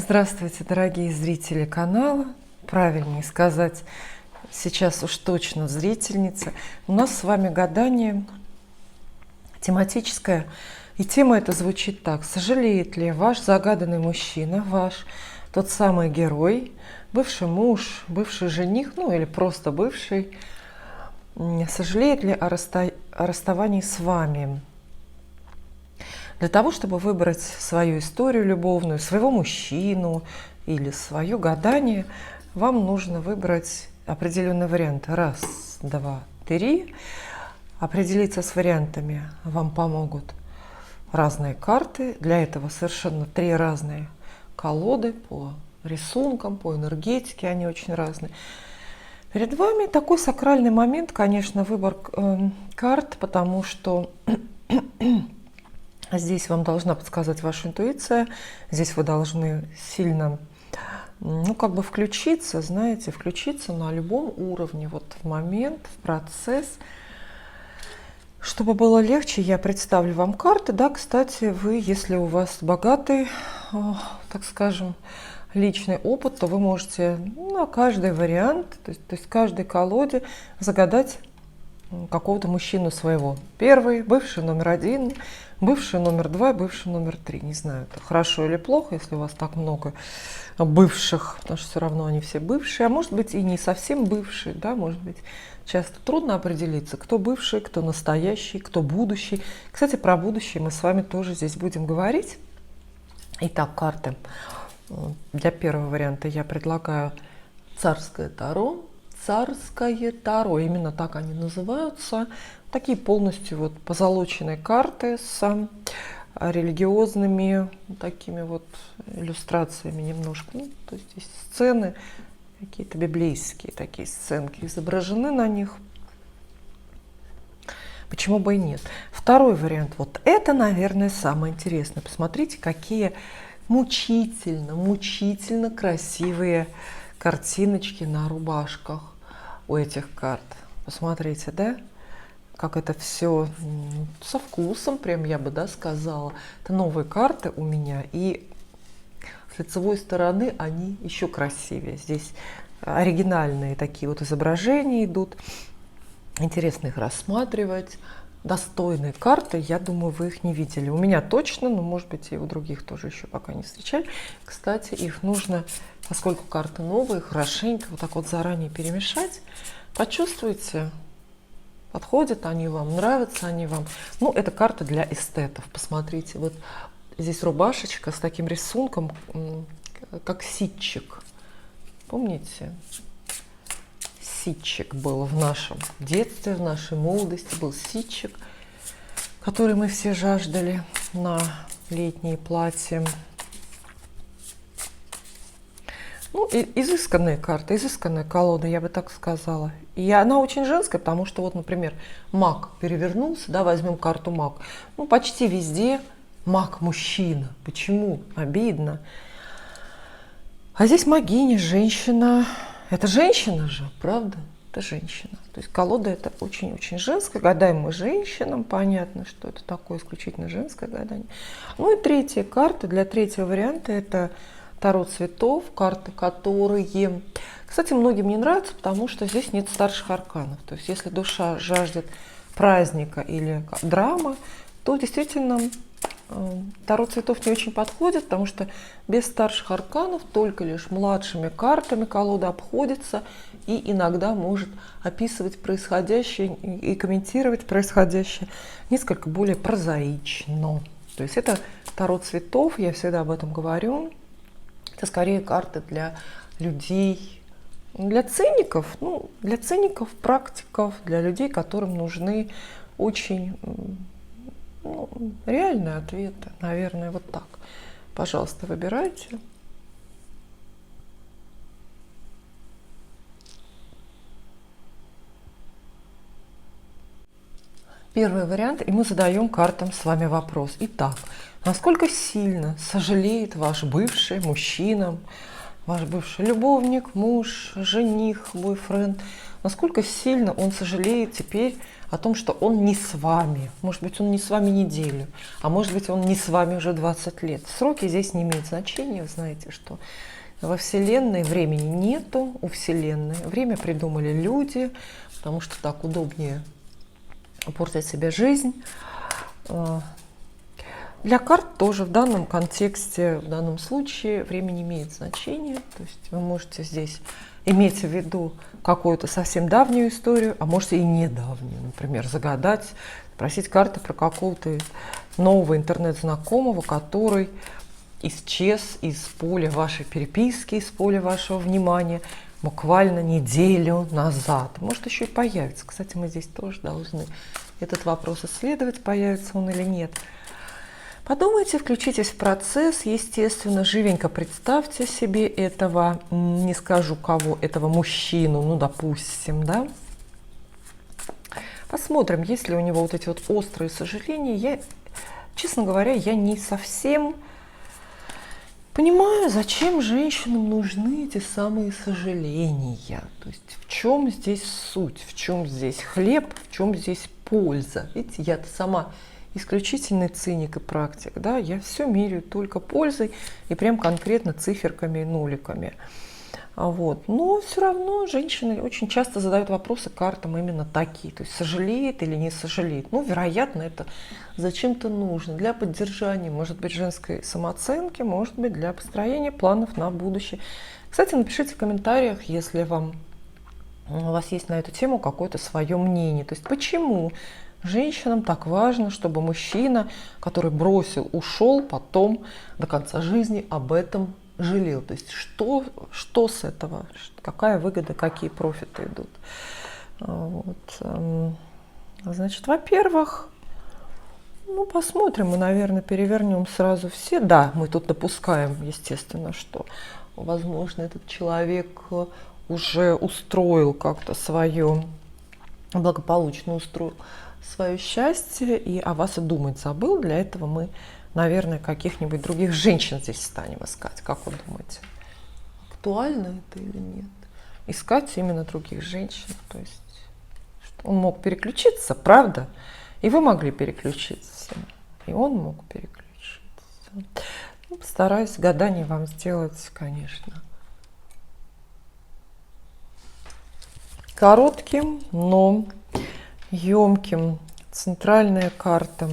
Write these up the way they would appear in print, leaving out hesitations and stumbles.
Здравствуйте, дорогие зрители канала. Правильнее сказать, сейчас уж точно зрительница. У нас с вами гадание тематическое. И тема эта звучит так. Сожалеет ли ваш загаданный мужчина, ваш тот самый герой, бывший муж, бывший жених, ну или просто бывший, сожалеет ли о расставании с вами? Для того, чтобы выбрать свою историю любовную, своего мужчину или свое гадание, вам нужно выбрать определенный вариант. Раз, два, три. Определиться с вариантами вам помогут разные карты. Для этого совершенно три разные колоды по рисункам, по энергетике, они очень разные. Перед вами такой сакральный момент, конечно, выбор карт, потому что здесь вам должна подсказать ваша интуиция, здесь вы должны сильно, включиться, знаете, включиться на любом уровне, вот в момент, в процесс. Чтобы было легче, я представлю вам карты. Да, кстати, вы, если у вас богатый, так скажем, личный опыт, то вы можете на каждый вариант, то есть каждой колоде загадать какого-то мужчину своего. Первый, бывший номер один, бывший номер два, бывший номер три. Не знаю, это хорошо или плохо, если у вас так много бывших, потому что все равно они все бывшие, а может быть и не совсем бывшие, да, может быть часто трудно определиться, кто бывший, кто настоящий, кто будущий. Кстати, про будущее мы с вами тоже здесь будем говорить. Итак, карты. Для первого варианта я предлагаю царское таро. Царское таро, именно так они называются. Такие полностью вот позолоченные карты с религиозными такими вот иллюстрациями немножко. То есть здесь сцены, какие-то библейские такие сценки изображены на них. Почему бы и нет? Второй вариант. Вот это, наверное, самое интересное. Посмотрите, какие мучительно красивые картиночки на рубашках у этих карт. Посмотрите, да? Как это все со вкусом, прям я бы, да, сказала. Это новые карты у меня, и с лицевой стороны они еще красивее. Здесь оригинальные такие вот изображения идут. Интересно их рассматривать. Достойные карты, я думаю, вы их не видели. У меня точно, но может быть и у других тоже еще пока не встречали. Кстати, их нужно, поскольку карты новые, хорошенько вот так вот заранее перемешать. Почувствуйте, подходят они вам, нравятся они вам. Ну, это карта для эстетов. Посмотрите, вот здесь рубашечка с таким рисунком, как ситчик. Помните? Ситчик был в нашем детстве, в нашей молодости, был ситчик, который мы все жаждали на летние платья. Ну, изысканные карты, изысканная колода, я бы так сказала. И она очень женская, потому что, вот, например, маг перевернулся, да, возьмем карту маг. Ну, почти везде маг мужчина. Почему? Обидно. А здесь магиня, женщина. Это женщина же, правда? Это женщина. То есть колода это очень-очень женская. Гадаем мы женщинам. Понятно, что это такое исключительно женское гадание. Ну и третья карта. Для третьего варианта это таро цветов. Карты, которые, кстати, многим не нравятся, потому что здесь нет старших арканов. То есть если душа жаждет праздника или драмы, то действительно таро цветов не очень подходит, потому что без старших арканов только лишь младшими картами колода обходится и иногда может описывать происходящее и комментировать происходящее несколько более прозаично. То есть это таро цветов, я всегда об этом говорю. Это скорее карты для людей, для циников, для циников, практиков, для людей, которым нужны очень реальные ответы, наверное, вот так. Пожалуйста, выбирайте. Первый вариант, и мы задаем картам с вами вопрос. Итак, насколько сильно сожалеет ваш бывший мужчина, ваш бывший любовник, муж, жених, бойфренд, насколько сильно он сожалеет теперь о том, что он не с вами. Может быть, он не с вами неделю, а может быть, он не с вами уже 20 лет. Сроки здесь не имеют значения, вы знаете, что во Вселенной времени нету, у Вселенной. Время придумали люди, потому что так удобнее портить себе жизнь. Для карт тоже в данном контексте, в данном случае время не имеет значения. То есть вы можете здесь иметь в виду какую-то совсем давнюю историю, а можете и недавнюю. Например, загадать, спросить карты про какого-то нового интернет-знакомого, который исчез из поля вашей переписки, из поля вашего внимания буквально неделю назад. Может, еще и появится. Кстати, мы здесь тоже должны этот вопрос исследовать, появится он или нет. Подумайте, включитесь в процесс, естественно, живенько представьте себе этого, не скажу кого, этого мужчину, ну, допустим, да. Посмотрим, есть ли у него вот эти вот острые сожаления. Честно говоря, я не совсем понимаю, зачем женщинам нужны эти самые сожаления. То есть в чем здесь суть, в чем здесь хлеб, в чем здесь польза. Видите, я-то сама исключительный циник и практик, да, я все меряю только пользой и прям конкретно циферками и нуликами. Вот. Но все равно женщины очень часто задают вопросы картам именно такие, то есть сожалеет или не сожалеет. Ну, вероятно, это зачем-то нужно для поддержания, может быть, женской самооценки, может быть, для построения планов на будущее. Кстати, напишите в комментариях, если у вас есть на эту тему какое-то свое мнение, то есть почему женщинам так важно, чтобы мужчина, который бросил, ушел, потом до конца жизни об этом жалел. То есть что с этого? Какая выгода, какие профиты идут? Вот. Значит, во-первых, ну, посмотрим, мы, наверное, перевернем сразу все. Да, мы тут допускаем, естественно, что, возможно, этот человек уже устроил как-то свое, благополучно устроил свое счастье и о вас и думать забыл. Для этого мы, наверное, каких-нибудь других женщин здесь станем искать. Как вы думаете, актуально это или нет? Искать именно других женщин. То есть он мог переключиться, правда? И вы могли переключиться. И он мог переключиться. Ну, постараюсь гадание вам сделать, конечно, коротким, но емким. Центральная карта.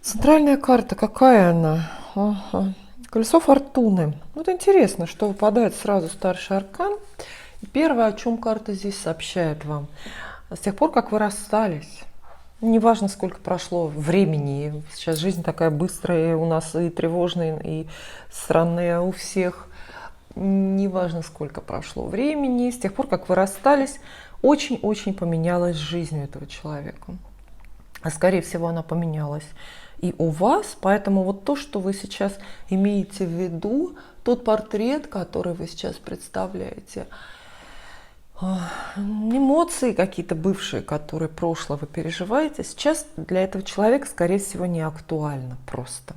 Центральная карта, какая она? Ага. Колесо фортуны. Вот интересно, что выпадает сразу старший аркан. И первое, о чем карта здесь сообщает вам. С тех пор, как вы расстались, неважно, сколько прошло времени, сейчас жизнь такая быстрая у нас и тревожная, и странная у всех. Неважно, сколько прошло времени, с тех пор, как вы расстались, очень-очень поменялась жизнь у этого человека. А скорее всего, она поменялась и у вас. Поэтому вот то, что вы сейчас имеете в виду, тот портрет, который вы сейчас представляете, эмоции какие-то бывшие, которые прошлое вы переживаете, сейчас для этого человека, скорее всего, не актуально просто.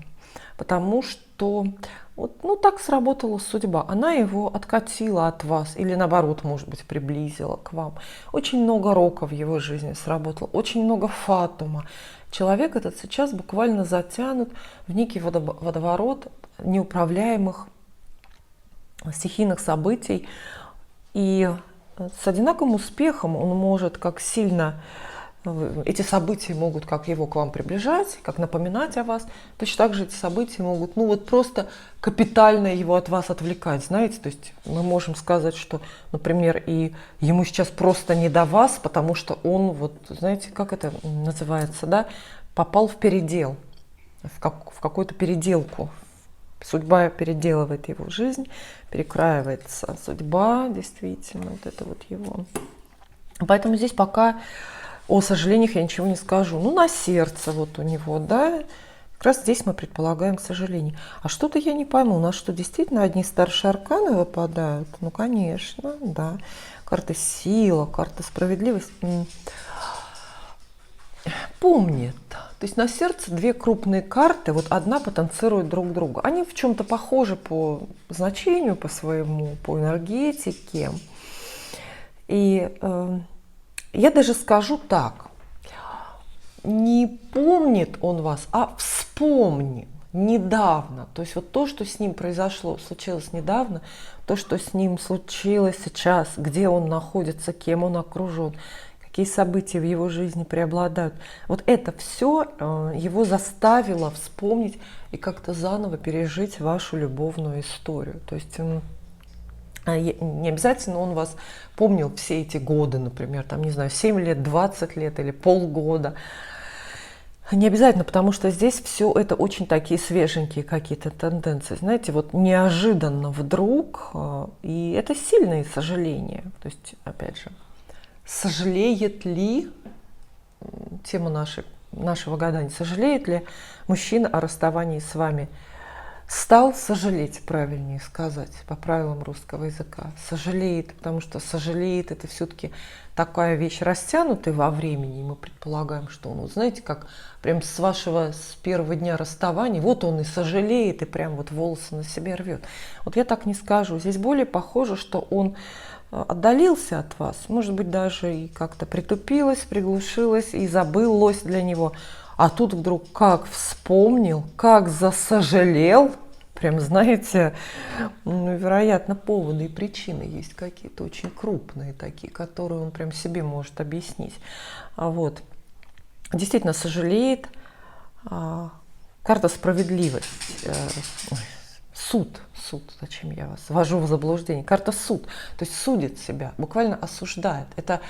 Потому что вот, ну, так сработала судьба. Она его откатила от вас или, наоборот, может быть, приблизила к вам. Очень много рока в его жизни сработало, очень много фатума. Человек этот сейчас буквально затянут в некий водоворот неуправляемых стихийных событий. И с одинаковым успехом он может как сильно... Эти события могут как его к вам приближать, как напоминать о вас. Точно так же эти события могут, ну вот просто капитально его от вас отвлекать, знаете. То есть мы можем сказать, что, например, и ему сейчас просто не до вас, потому что он, вот, знаете, как это называется, да, попал в передел, в какую-то переделку. Судьба переделывает его жизнь, перекраивается судьба, действительно, вот это вот его. Поэтому здесь пока... О сожалениях я ничего не скажу. Ну, на сердце вот у него, да. Как раз здесь мы предполагаем, к сожалению. А что-то я не пойму. У нас что, действительно одни старшие арканы выпадают? Ну, конечно, да. Карта сила, карта справедливость. Помнит. То есть на сердце две крупные карты, вот одна потенцирует друг друга. Они в чем-то похожи по значению, по своему, по энергетике. И я даже скажу так, не помнит он вас, а вспомнил недавно. То есть вот то, что с ним произошло, случилось недавно, то, что с ним случилось сейчас, где он находится, кем он окружен, какие события в его жизни преобладают. Вот это все его заставило вспомнить и как-то заново пережить вашу любовную историю. То есть не обязательно он вас помнил все эти годы, например, там, не знаю, 7 лет, 20 лет или полгода. Не обязательно, потому что здесь все это очень такие свеженькие какие-то тенденции. Знаете, вот неожиданно вдруг, и это сильные сожаления. То есть, опять же, сожалеет ли, тема нашего гадания, сожалеет ли мужчина о расставании с вами? Стал сожалеть, правильнее сказать, по правилам русского языка. Сожалеет, потому что сожалеет — это все-таки такая вещь растянутая во времени. И мы предполагаем, что он, вот знаете, как прям с первого дня расставания, вот он и сожалеет, и прям вот волосы на себе рвет. Вот я так не скажу. Здесь более похоже, что он отдалился от вас, может быть, даже и как-то притупилось, приглушилось и забылось для него. А тут вдруг как вспомнил, как засожалел, прям, знаете, вероятно, поводы и причины есть какие-то очень крупные такие, которые он прям себе может объяснить. Вот. Действительно сожалеет. Карта справедливость. Суд, зачем я вас ввожу в заблуждение? Карта суд, то есть судит себя, буквально осуждает. Это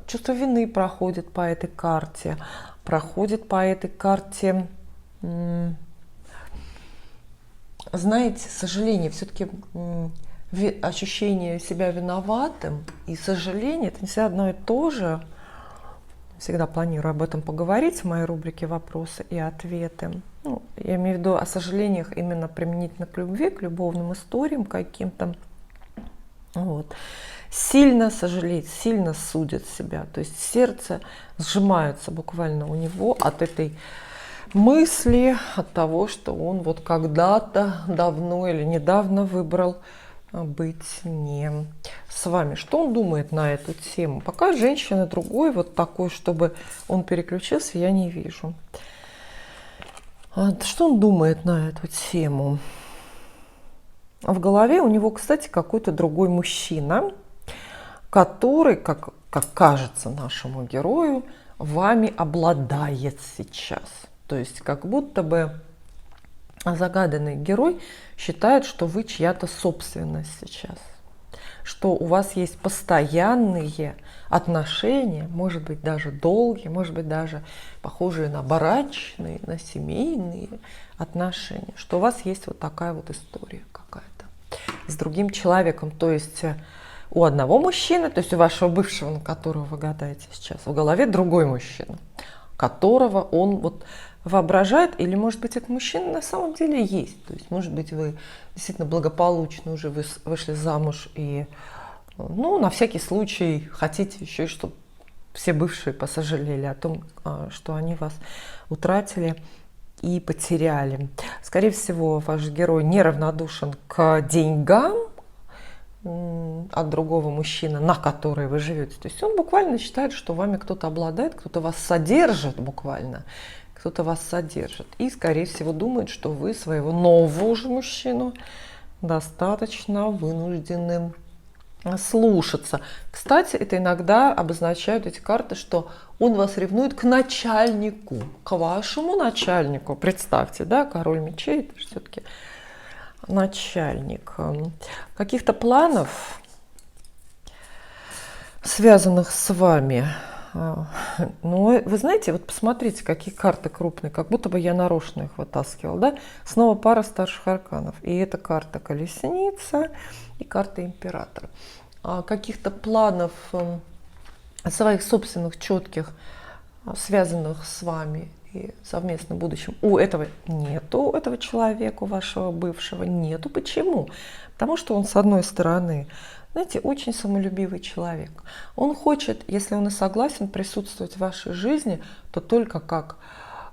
чувство вины проходит по этой карте, знаете, сожаление, все-таки ощущение себя виноватым и сожаление — это не всегда одно и то же. Всегда планирую об этом поговорить в моей рубрике «Вопросы и ответы». Ну, я имею в виду о сожалениях именно применительно к любви, к любовным историям каким-то. Вот. Сильно сожалеет, сильно судит себя. То есть сердце сжимается буквально у него от этой мысли, от того, что он вот когда-то давно или недавно выбрал быть не с вами. Что он думает на эту тему? Пока женщина другой, вот такой, чтобы он переключился, я не вижу. Что он думает на эту тему? В голове у него, кстати, какой-то другой мужчина, который, как кажется нашему герою, вами обладает сейчас. То есть как будто бы загаданный герой считает, что вы чья-то собственность сейчас, что у вас есть постоянные отношения, может быть, даже долгие, может быть, даже похожие на брачные, на семейные отношения, что у вас есть вот такая вот история какая-то с другим человеком. То есть у одного мужчины, то есть у вашего бывшего, на которого вы гадаете сейчас, в голове другой мужчина, которого он вот воображает, или, может быть, этот мужчина на самом деле есть. То есть, может быть, вы действительно благополучно уже вышли замуж и, ну, на всякий случай хотите еще, чтобы все бывшие посожалели о том, что они вас утратили и потеряли. Скорее всего, ваш герой неравнодушен к деньгам от другого мужчины, на который вы живете. То есть он буквально считает, что вами кто-то обладает, кто-то вас содержит буквально, кто-то вас содержит. И, скорее всего, думает, что вы своего нового уже мужчину достаточно вынуждены слушаться. Кстати, это иногда обозначают эти карты, что он вас ревнует к начальнику, к вашему начальнику. Представьте, да, король мечей, это же все-таки начальник. Каких-то планов, связанных с вами. Ну, вы знаете, вот посмотрите, какие карты крупные, как будто бы я нарочно их вытаскивала, да? Снова пара старших арканов. И это карта колесница и карта императора. Каких-то планов своих собственных, четких, связанных с вами и совместным будущим у этого нету, у этого человека, у вашего бывшего нету. Почему? Потому что он, с одной стороны, знаете, очень самолюбивый человек. Он хочет, если он и согласен присутствовать в вашей жизни, то только как,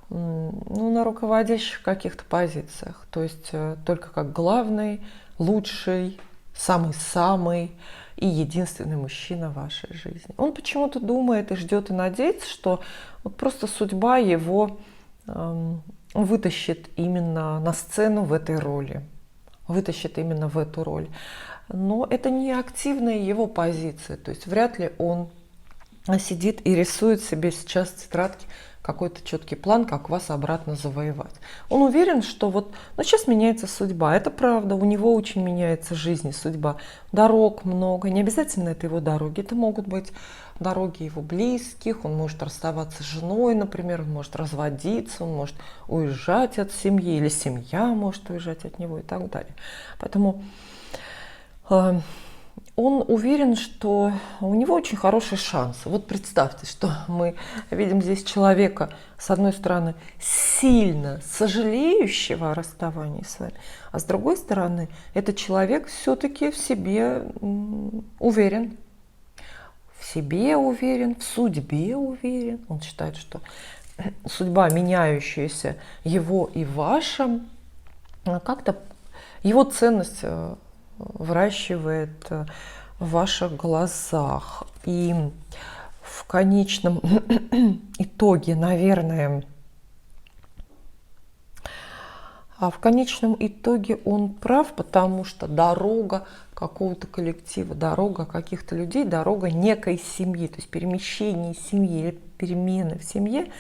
ну, на руководящих каких-то позициях. То есть только как главный, лучший, самый-самый. и единственный мужчина в вашей жизни. Он почему-то думает и ждет и надеется, что вот просто судьба его вытащит именно на сцену в этой роли, вытащит именно в эту роль. Но это не активная его позиция, то есть вряд ли он сидит и рисует себе сейчас в тетрадке какой-то четкий план, как вас обратно завоевать. Он уверен, что вот сейчас меняется судьба. Это правда, у него очень меняется жизнь и судьба. Дорог много, не обязательно это его дороги. Это могут быть дороги его близких, он может расставаться с женой, например, он может разводиться, он может уезжать от семьи, или семья может уезжать от него и так далее. Поэтому он уверен, что у него очень хороший шанс. Вот представьте, что мы видим здесь человека, с одной стороны, сильно сожалеющего о расставании с вами, а с другой стороны, этот человек все-таки в себе уверен. В себе уверен, в судьбе уверен. Он считает, что судьба, меняющаяся его и ваша, как-то его ценность выращивает в ваших глазах. И в конечном итоге, наверное, он прав, потому что дорога какого-то коллектива, дорога каких-то людей, дорога некой семьи, то есть перемещение семьи или перемены в семье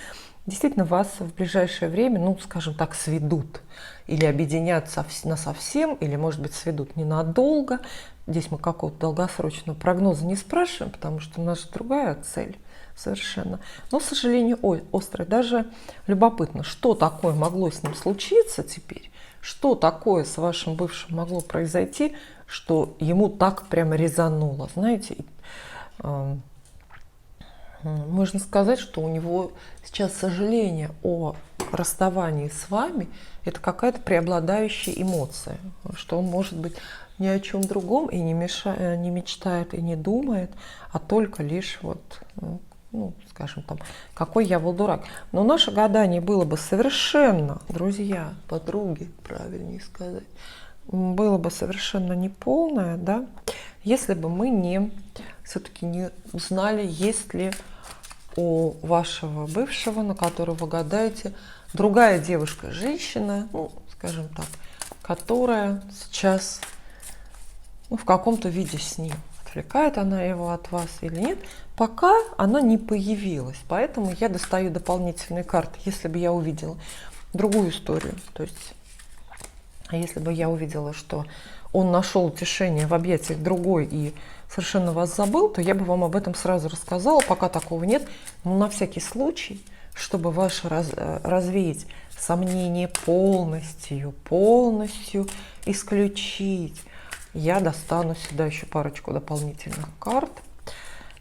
действительно вас в ближайшее время, ну, скажем так, сведут. Или объединят насовсем, или, может быть, сведут ненадолго. Здесь мы какого-то долгосрочного прогноза не спрашиваем, потому что у нас же другая цель совершенно. Но, к сожалению, острая. Даже любопытно, что такое могло с ним случиться теперь, что такое с вашим бывшим могло произойти, что ему так прямо резануло. Знаете, можно сказать, что у него сейчас сожаление о расставании с вами – это какая-то преобладающая эмоция, что он, может быть, ни о чем другом и не мечтает и не думает, а только лишь вот, ну, скажем там, какой я был дурак. Но наше гадание было бы совершенно, друзья, подруги, правильнее сказать, было бы совершенно неполное, да, если бы мы все-таки не узнали, есть ли у вашего бывшего, на которого вы гадаете, другая девушка, женщина, ну, скажем так, которая сейчас в каком-то виде с ним. Отвлекает она его от вас или нет, пока она не появилась. Поэтому я достаю дополнительные карты, если бы я увидела другую историю. То есть, если бы я увидела, что он нашел утешение в объятиях другой и совершенно вас забыл, то я бы вам об этом сразу рассказала. Пока такого нет, но на всякий случай, чтобы развеять сомнения полностью исключить, я достану сюда еще парочку дополнительных карт.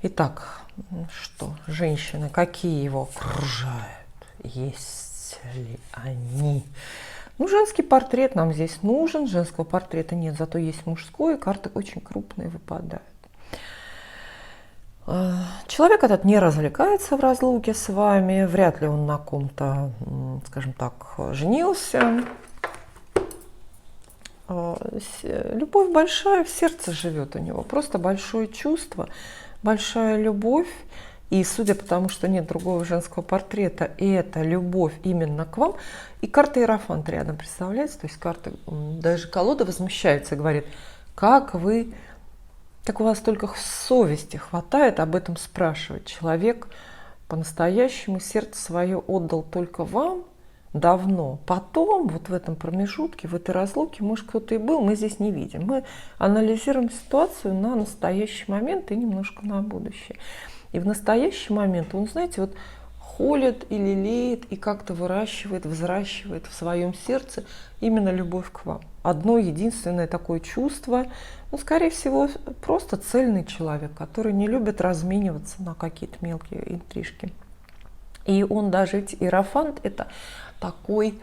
Итак, что, женщины, какие его окружают? Есть ли они? Ну, женский портрет нам здесь нужен, женского портрета нет, зато есть мужской, и карты очень крупные выпадают. Человек этот не развлекается в разлуке с вами, вряд ли он на ком-то, скажем так, женился. Любовь большая в сердце живет у него, просто большое чувство, большая любовь. И судя по тому, что нет другого женского портрета, и это любовь именно к вам, и карта Иерофант рядом, представляете? То есть карта, даже колода возмущается, говорит, как у вас только совести хватает об этом спрашивать. Человек по-настоящему сердце свое отдал только вам давно. Потом, вот в этом промежутке, в этой разлуке, может, кто-то и был, мы здесь не видим. Мы анализируем ситуацию на настоящий момент и немножко на будущее. И в настоящий момент он, знаете, вот холит и лелеет, и как-то выращивает, взращивает в своем сердце именно любовь к вам. Одно единственное такое чувство, ну, скорее всего, просто цельный человек, который не любит размениваться на какие-то мелкие интрижки. И он даже, ведь Иерофант, это такой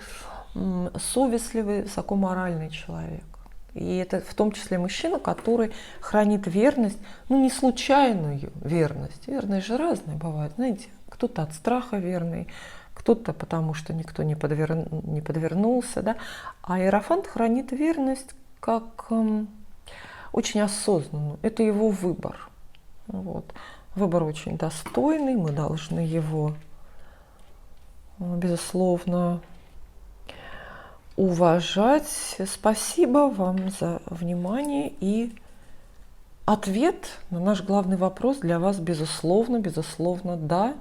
совестливый, высокоморальный человек. И это в том числе мужчина, который хранит верность, ну, не случайную верность. Верность же разные бывают, знаете. Кто-то от страха верный, кто-то потому, что никто не подвернулся. Да? А Иерофант хранит верность как очень осознанную. Это его выбор. Вот. Выбор очень достойный, мы должны его, безусловно, уважать. Спасибо вам за внимание. И ответ на наш главный вопрос для вас, безусловно, безусловно, да.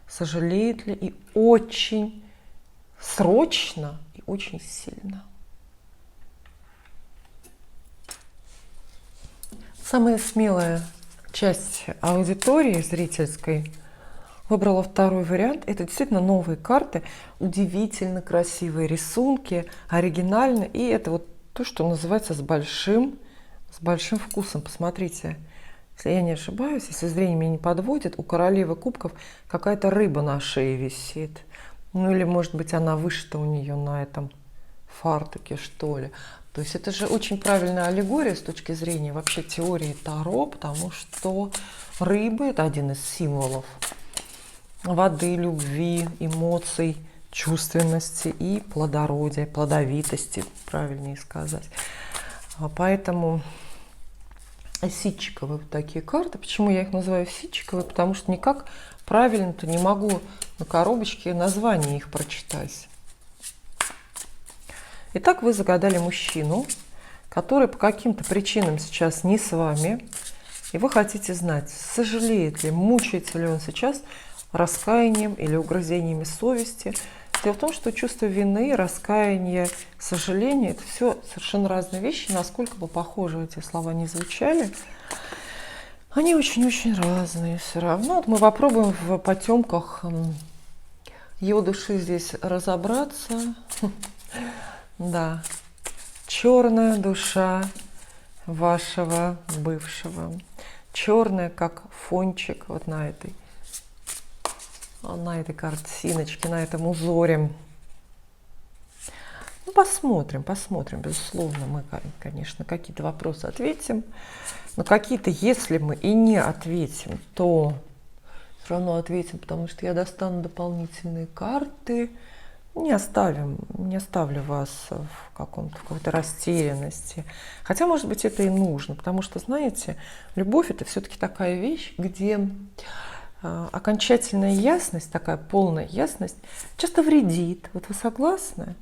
Сожалеет ли? И очень срочно, и очень сильно. Самая смелая часть аудитории зрительской выбрала второй вариант. Это действительно новые карты, удивительно красивые рисунки, оригинально. И это вот то, что называется с большим вкусом. Посмотрите, если я не ошибаюсь, если зрение меня не подводит, у королевы кубков какая-то рыба на шее висит. Ну или, может быть, она вышита у нее на этом фартуке, что ли. То есть это же очень правильная аллегория с точки зрения вообще теории Таро, потому что рыбы – это один из символов воды, любви, эмоций, чувственности и плодородия, плодовитости, правильнее сказать. Поэтому ситчиковые вот такие карты. Почему я их называю ситчиковые? Потому что никак правильно-то не могу на коробочке название их прочитать. Итак, вы загадали мужчину, который по каким-то причинам сейчас не с вами, и вы хотите знать, сожалеет ли, мучается ли он сейчас раскаянием или угрызениями совести. Дело в том, что чувство вины, раскаяние, сожаление – это все совершенно разные вещи. Насколько бы похожи эти слова не звучали, они очень-очень разные все равно. Вот мы попробуем в потемках его души здесь разобраться. Да, черная душа вашего бывшего. Черная, как фончик вот на этой картиночке, на этом узоре. Ну, посмотрим, безусловно, мы, конечно, какие-то вопросы ответим, но какие-то, если мы и не ответим, то все равно ответим, потому что я достану дополнительные карты. Не оставлю вас в какой-то растерянности. Хотя, может быть, это и нужно, потому что, знаете, любовь – это все-таки такая вещь, где окончательная ясность, такая полная ясность, часто вредит. Вот вы согласны?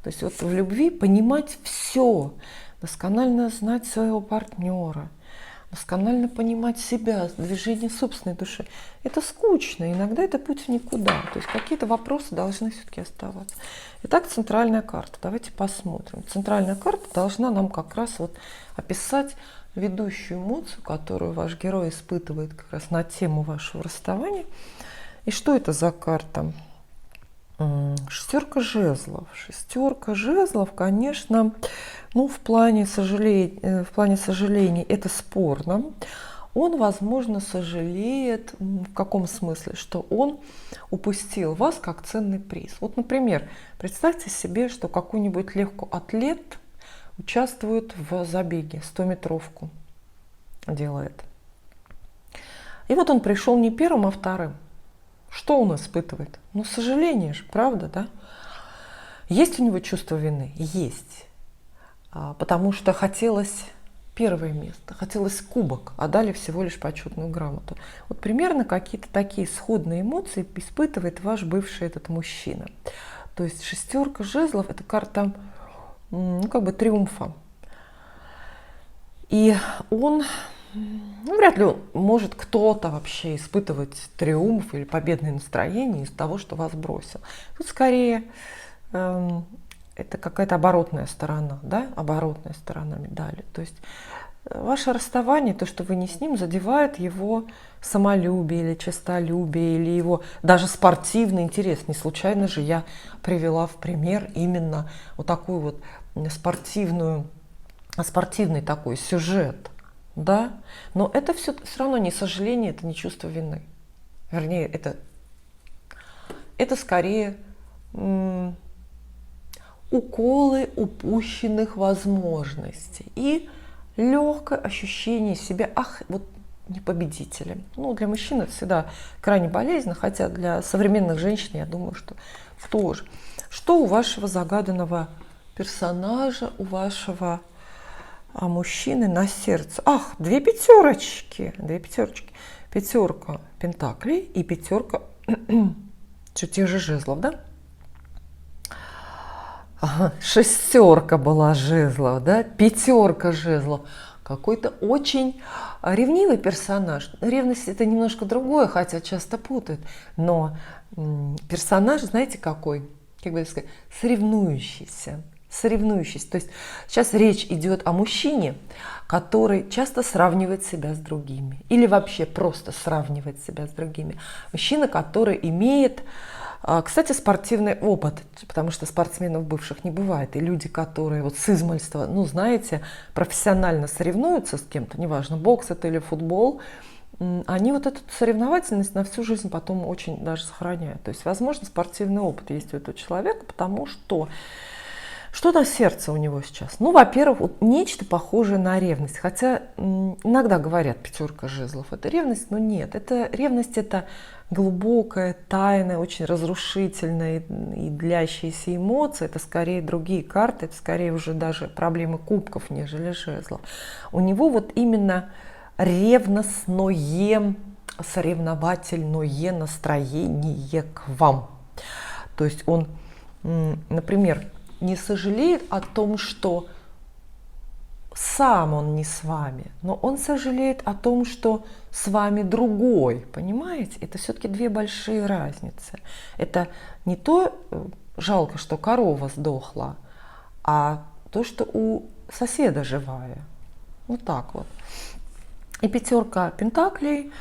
То есть вот в любви понимать все, досконально знать своего партнера, досконально понимать себя, движение собственной души. Это скучно, иногда это путь в никуда. То есть какие-то вопросы должны все-таки оставаться. Итак, центральная карта. Давайте посмотрим. Центральная карта должна нам как раз вот описать ведущую эмоцию, которую ваш герой испытывает как раз на тему вашего расставания. И что это за карта? Шестерка жезлов. Шестерка жезлов, конечно, ну, в плане сожалений это спорно. Он, возможно, сожалеет в каком смысле? Что он упустил вас как ценный приз. Вот, например, представьте себе, что какой-нибудь легкоатлет участвует в забеге, 100-метровку делает. И вот он пришел не первым, а вторым. Что он испытывает? Ну, сожаление же, правда, да? Есть у него чувство вины? Есть. Потому что хотелось первое место, хотелось кубок, а дали всего лишь почетную грамоту. Вот примерно какие-то такие сходные эмоции испытывает ваш бывший этот мужчина. То есть шестерка жезлов – это карта, ну, как бы триумфа. И он, ну, вряд ли может кто-то вообще испытывать триумф или победное настроение из того, что вас бросил. Тут скорее это какая-то оборотная сторона, да, оборотная сторона медали. То есть ваше расставание, то, что вы не с ним, задевает его самолюбие или честолюбие, или его даже спортивный интерес. Не случайно же я привела в пример именно вот такую вот спортивный такой сюжет, да. Но это все равно не сожаление, это не чувство вины. Вернее, это скорее уколы упущенных возможностей и легкое ощущение себя, вот не победителем. Ну, для мужчин это всегда крайне болезненно, хотя для современных женщин, я думаю, что тоже. Что у вашего загаданного персонажа, у вашего А мужчины на сердце. Ах, две пятерочки. Две пятерочки. Пятерка пентаклей и пятерка тех же жезлов, да? Ага, шестерка была жезлов, да? Пятерка жезлов. Какой-то очень ревнивый персонаж. Ревность это немножко другое, хотя часто путают. Но персонаж, знаете, какой? Как бы сказать, соревнующийся. Соревнующийся. То есть сейчас речь идет о мужчине, который часто сравнивает себя с другими. Или вообще просто сравнивает себя с другими. Мужчина, который имеет, кстати, спортивный опыт, потому что спортсменов бывших не бывает. И люди, которые вот с измальства, ну, знаете, профессионально соревнуются с кем-то, неважно, бокс это или футбол, они вот эту соревновательность на всю жизнь потом очень даже сохраняют. То есть, возможно, спортивный опыт есть у этого человека, потому что что на сердце у него сейчас? Ну, во-первых, вот нечто похожее на ревность. Хотя иногда говорят, пятерка жезлов – это ревность, но нет. Ревность – это глубокая, тайная, очень разрушительная и длящаяся эмоция. Это скорее другие карты, это скорее уже даже проблемы кубков, нежели жезлов. У него вот именно ревностное, соревновательное настроение к вам. То есть он, например, не сожалеет о том, что сам он не с вами, но он сожалеет о том, что с вами другой, понимаете? Это все-таки две большие разницы. Это не то, жалко, что корова сдохла, а то, что у соседа живая. Вот так вот. И пятерка пентаклей.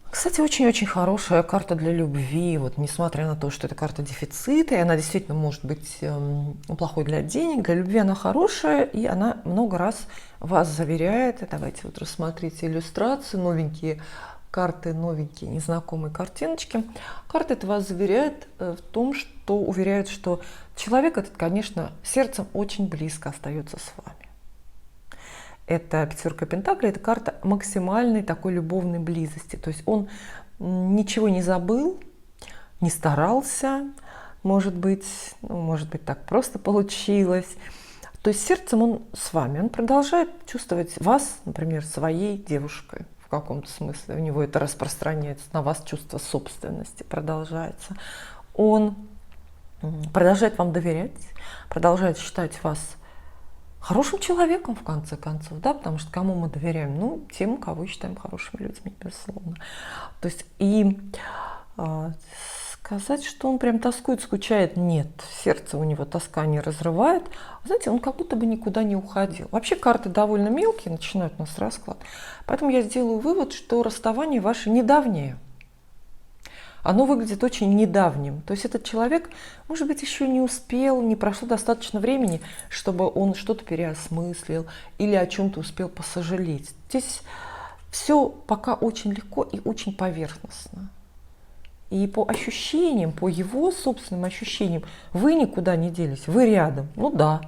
Кстати, очень-очень хорошая карта для любви, вот, несмотря на то, что это карта дефицита, и она действительно может быть плохой для денег, для любви она хорошая, и она много раз вас заверяет. Давайте вот рассмотрите иллюстрации, новенькие карты, новенькие незнакомые картиночки. Карта это вас заверяет в том, что уверяет, что человек этот, конечно, сердцем очень близко остается с вами. Это пятерка пентаклей, это карта максимальной такой любовной близости. То есть он ничего не забыл, не старался, может быть так просто получилось. То есть сердцем он с вами, он продолжает чувствовать вас, например, своей девушкой в каком-то смысле. У него это распространяется на вас, чувство собственности продолжается. Он продолжает вам доверять, продолжает считать вас хорошим человеком, в конце концов, да, потому что кому мы доверяем? Ну, тем, кого считаем хорошими людьми, безусловно. То есть и сказать, что он прям тоскует, скучает, нет, сердце у него тоска не разрывает. Знаете, он как будто бы никуда не уходил. Вообще карты довольно мелкие, начинают у нас расклад. Поэтому я сделаю вывод, что расставание ваше недавнее. Оно выглядит очень недавним. То есть этот человек, может быть, еще не успел, не прошло достаточно времени, чтобы он что-то переосмыслил или о чем-то успел посожалеть. Здесь все пока очень легко и очень поверхностно. И по ощущениям, по его собственным ощущениям, вы никуда не делись, вы рядом. Ну да,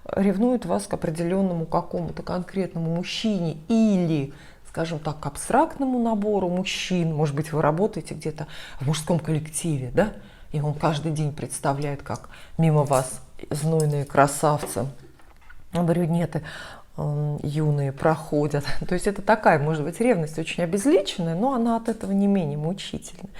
ревнует вас к определенному какому-то конкретному мужчине или, скажем так, к абстрактному набору мужчин. Может быть, вы работаете где-то в мужском коллективе, да? И он каждый день представляет, как мимо вас знойные красавцы, брюнеты юные проходят. То есть это такая, может быть, ревность очень обезличенная, но она от этого не менее мучительная.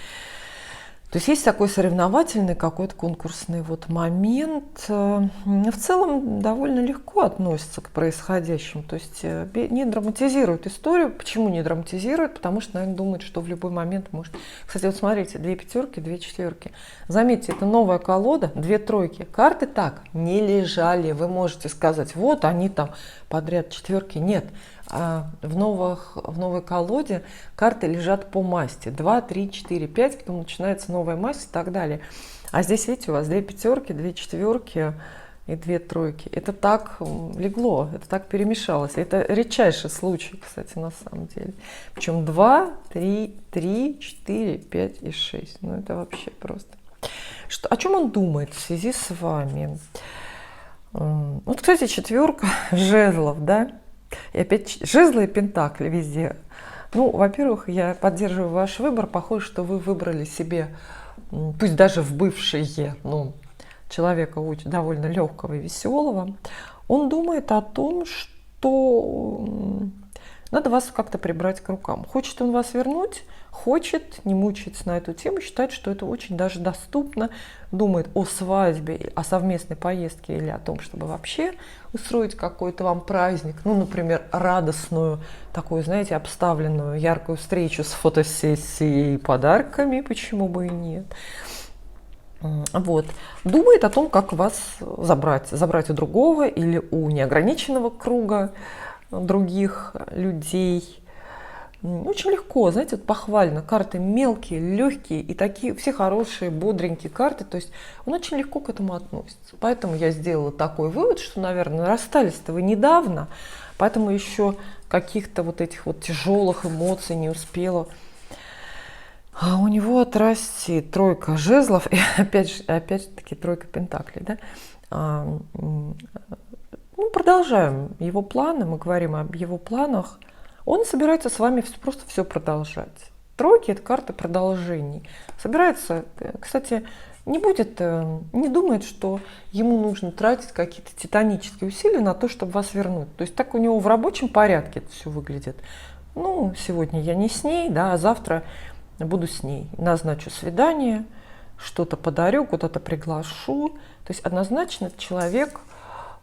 То есть есть такой соревновательный какой-то конкурсный вот момент. В целом довольно легко относится к происходящему. То есть не драматизирует историю. Почему не драматизирует? Потому что, наверное, думает, что в любой момент может... Кстати, вот смотрите, две пятерки, две четверки. Заметьте, это новая колода, две тройки. Карты так не лежали. Вы можете сказать, вот они там подряд четверки. Нет. В новой колоде карты лежат по масти. 2, 3, 4, 5, потом начинается новая масть и так далее. А здесь, видите, у вас две пятерки, две четверки и две тройки. Это так легло, это так перемешалось. Это редчайший случай, кстати, на самом деле. Причем 2, 3, 4, 5 и 6. Ну, это вообще просто. О чем он думает в связи с вами? Вот, кстати, четверка жезлов, да? И опять жезлы и пентакли везде. Ну, во-первых, я поддерживаю ваш выбор. Похоже, что вы выбрали себе, пусть даже в бывшее, человека довольно легкого и веселого. Он думает о том, что надо вас как-то прибрать к рукам. Хочет он вас вернуть, хочет, не мучается на эту тему, считает, что это очень даже доступно, думает о свадьбе, о совместной поездке или о том, чтобы вообще устроить какой-то вам праздник, ну, например, радостную, такую, знаете, обставленную, яркую встречу с фотосессией и подарками, почему бы и нет. Вот. Думает о том, как вас забрать у другого или у неограниченного круга других людей. Очень легко, знаете, вот похвально. Карты мелкие, легкие и такие все хорошие, бодренькие карты. То есть он очень легко к этому относится. Поэтому я сделала такой вывод, что, наверное, расстались-то вы недавно, поэтому еще каких-то вот этих вот тяжелых эмоций не успела. А у него отрасти тройка жезлов и опять-таки тройка пентаклей, да? Ну, продолжаем его планы, мы говорим об его планах. Он собирается с вами просто все продолжать. Тройки – это карта продолжений. Собирается, кстати, не думает, что ему нужно тратить какие-то титанические усилия на то, чтобы вас вернуть. То есть так у него в рабочем порядке это все выглядит. Ну, сегодня я не с ней, да, а завтра буду с ней. Назначу свидание, что-то подарю, куда-то приглашу. То есть однозначно человек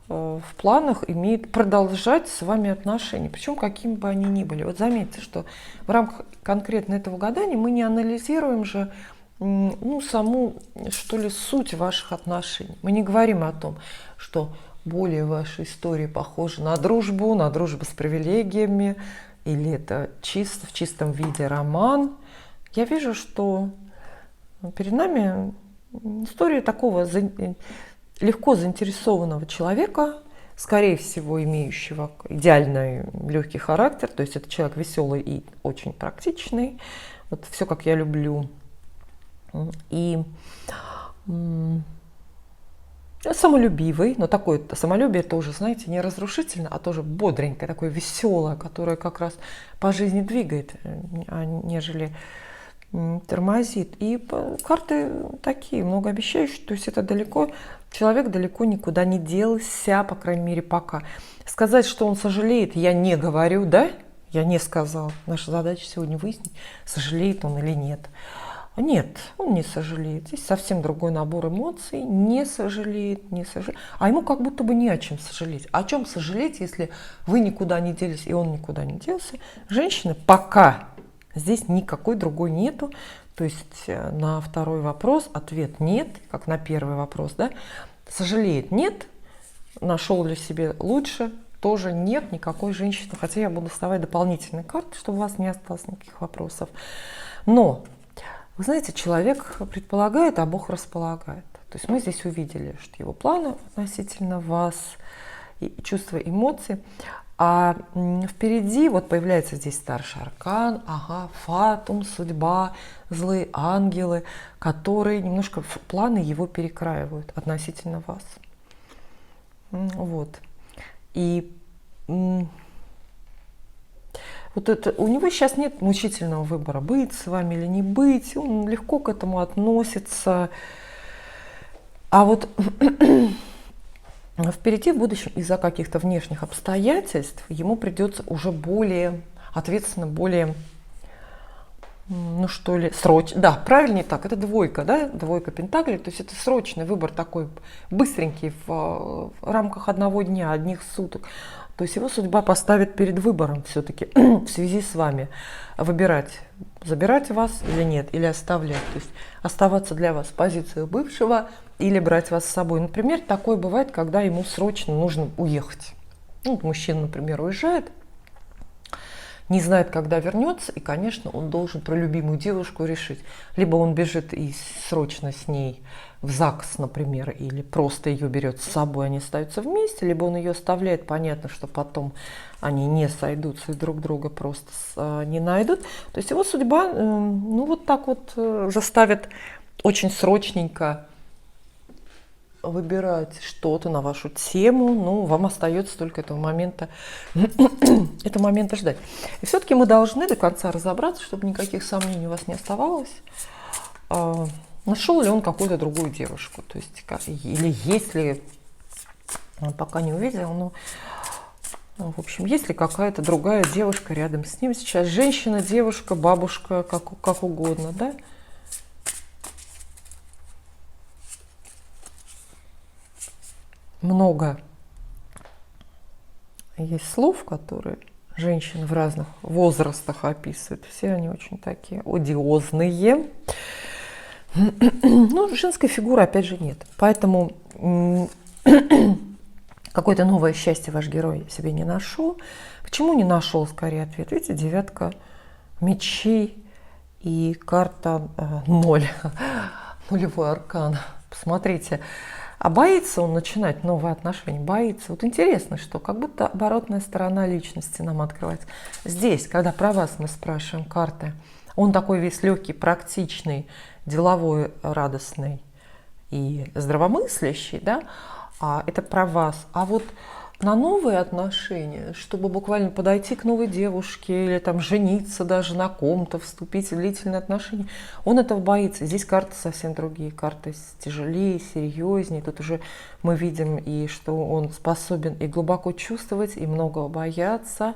в планах имеет продолжать с вами отношения, причем какими бы они ни были. Вот заметьте, что в рамках конкретно этого гадания мы не анализируем же саму, что ли, суть ваших отношений. Мы не говорим о том, что более ваша история похожа на дружбу с привилегиями, или это в чистом виде роман. Я вижу, что перед нами история такого легко заинтересованного человека, скорее всего, имеющего идеальный легкий характер, то есть это человек веселый и очень практичный, вот все, как я люблю, и самолюбивый, но такое самолюбие тоже, знаете, не разрушительно, а тоже бодренькое, такое веселое, которое как раз по жизни двигает, нежели тормозит. И карты такие, многообещающие, то есть это человек далеко никуда не делся, по крайней мере, пока. Сказать, что он сожалеет, я не говорю, да? Я не сказала. Наша задача сегодня выяснить, сожалеет он или нет. Нет, он не сожалеет. Здесь совсем другой набор эмоций. Не сожалеет. А ему как будто бы не о чем сожалеть. О чем сожалеть, если вы никуда не делись и он никуда не делся? Женщины пока здесь никакой другой нету. То есть на второй вопрос ответ нет, как на первый вопрос, да? Сожалеет нет, нашел ли себе лучше, тоже нет никакой женщины. Хотя я буду доставать дополнительные карты, чтобы у вас не осталось никаких вопросов. Но, вы знаете, человек предполагает, а Бог располагает. То есть мы здесь увидели, что его планы относительно вас, и чувства, эмоции. А впереди вот появляется здесь старший аркан, фатум, судьба, злые ангелы, которые немножко планы его перекраивают относительно вас. Вот. И вот это, у него сейчас нет мучительного выбора, быть с вами или не быть, он легко к этому относится. А вот впереди в будущем из-за каких-то внешних обстоятельств ему придется уже более ответственно, более, срочно. Да, правильнее так, это двойка, да, двойка пентаклей, то есть это срочный выбор такой, быстренький, в рамках одного дня, одних суток. То есть его судьба поставит перед выбором все-таки в связи с вами выбирать, забирать вас или нет, или оставлять. То есть оставаться для вас в позиции бывшего или брать вас с собой. Например, такое бывает, когда ему срочно нужно уехать. Ну, мужчина, например, уезжает, не знает, когда вернется, и, конечно, он должен про любимую девушку решить. Либо он бежит и срочно с ней в ЗАГС, например, или просто ее берет с собой, они остаются вместе, либо он ее оставляет, понятно, что потом они не сойдутся и друг друга просто не найдут. То есть его судьба, вот так вот заставит очень срочненько выбирать что-то на вашу тему. Вам остается только этого момента ждать. И все-таки мы должны до конца разобраться, чтобы никаких сомнений у вас не оставалось. Нашел ли он какую-то другую девушку, то есть или если он пока не увидел, Ну, в общем, есть ли какая-то другая девушка рядом с ним сейчас? Женщина, девушка, бабушка, как угодно, да? Много есть слов, которые женщины в разных возрастах описывают. Все они очень такие одиозные. Ну, женской фигуры, опять же, нет. Поэтому какое-то новое счастье ваш герой себе не нашел. Почему не нашел, скорее, ответ? Видите, 9 мечей и карта 0, нулевой аркан. Посмотрите. А боится он начинать новые отношения? Боится. Вот интересно, что как будто оборотная сторона личности нам открывается. Здесь, когда про вас мы спрашиваем карты, он такой весь легкий, практичный, деловой, радостный и здравомыслящий, да? А это про вас. А вот на новые отношения, чтобы буквально подойти к новой девушке или там жениться даже на ком-то, вступить в длительные отношения, он этого боится. Здесь карты совсем другие, карты тяжелее, серьезнее. Тут уже мы видим и что он способен и глубоко чувствовать, и многого бояться.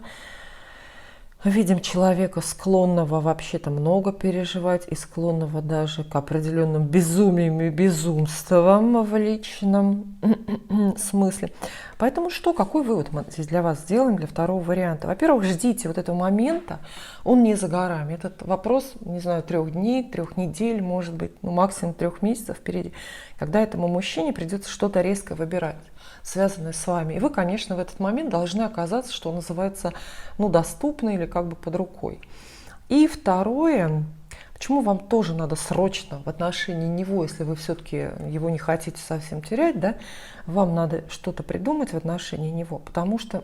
Видим человека, склонного вообще-то много переживать и склонного даже к определенным безумиям и безумствам в личном смысле. Поэтому что, какой вывод мы здесь для вас сделаем, для второго варианта? Во-первых, ждите вот этого момента, он не за горами. Этот вопрос, не знаю, 3 дней, 3 недель, может быть, ну, максимум 3 месяцев впереди, когда этому мужчине придется что-то резко выбирать, связанное с вами. И вы, конечно, в этот момент должны оказаться, что называется, ну, доступны или как бы под рукой. И второе, почему вам тоже надо срочно в отношении него, если вы все-таки его не хотите совсем терять, да, вам надо что-то придумать в отношении него, потому что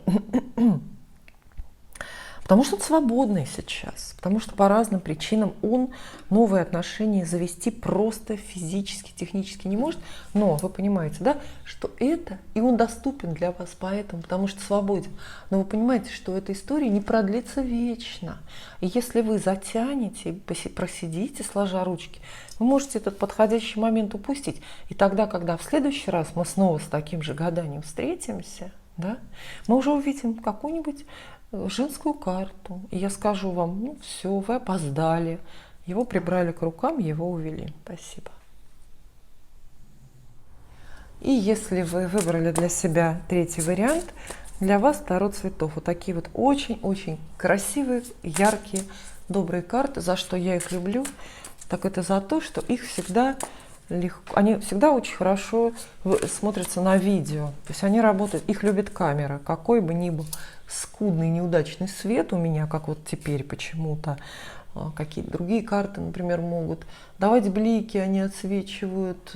он свободный сейчас, потому что по разным причинам он новые отношения завести просто физически, технически не может. Но вы понимаете, да, что это, и он доступен для вас поэтому, потому что свободен. Но вы понимаете, что эта история не продлится вечно. И если вы затянете, просидите, сложа ручки, вы можете этот подходящий момент упустить. И тогда, когда в следующий раз мы снова с таким же гаданием встретимся, да, мы уже увидим какую-нибудь женскую карту. И я скажу вам, ну все, вы опоздали. Его прибрали к рукам, его увели. Спасибо. И если вы выбрали для себя 3-й вариант, для вас Таро цветов. Вот такие вот очень-очень красивые, яркие, добрые карты. За что я их люблю? Так это за то, что их всегда легко, они всегда очень хорошо смотрятся на видео. То есть они работают, их любит камера, какой бы ни был скудный, неудачный свет у меня, как вот теперь почему-то, какие-то другие карты, например, могут давать блики, они отсвечивают.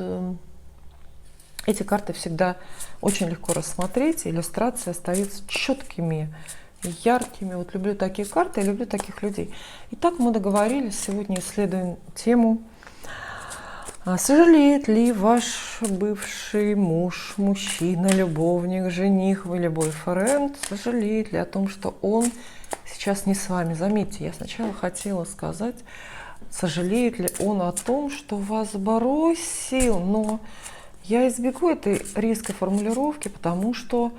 Эти карты всегда очень легко рассмотреть, иллюстрации остаются четкими, яркими. Вот люблю такие карты, я люблю таких людей. Итак, мы договорились, сегодня исследуем тему: сожалеет ли ваш бывший муж, мужчина, любовник, жених или бойфренд, сожалеет ли о том, что он сейчас не с вами? Заметьте, я сначала хотела сказать, сожалеет ли он о том, что вас бросил, но я избегу этой резкой формулировки, потому что,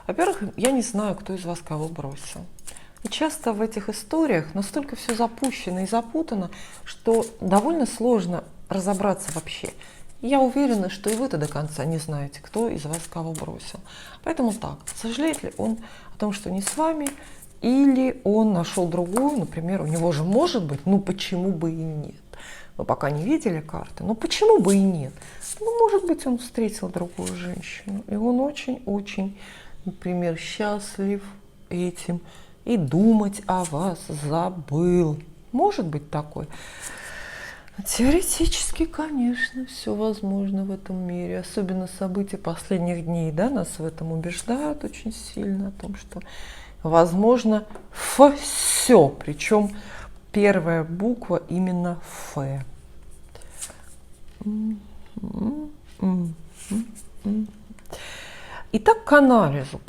во-первых, я не знаю, кто из вас кого бросил. И часто в этих историях настолько все запущено и запутано, что довольно сложно разобраться вообще. Я уверена, что и вы-то до конца не знаете, кто из вас кого бросил. Поэтому так, сожалеет ли он о том, что не с вами, или он нашел другую, например, у него же может быть, ну почему бы и нет. Мы пока не видели карты, но почему бы и нет? Ну, может быть, он встретил другую женщину, и он очень-очень, например, счастлив этим, и думать о вас забыл. Может быть такое? Теоретически, конечно, все возможно в этом мире. Особенно события последних дней, да, нас в этом убеждают очень сильно, о том, что возможно все. Причем первая буква именно Ф. Итак, к анализу,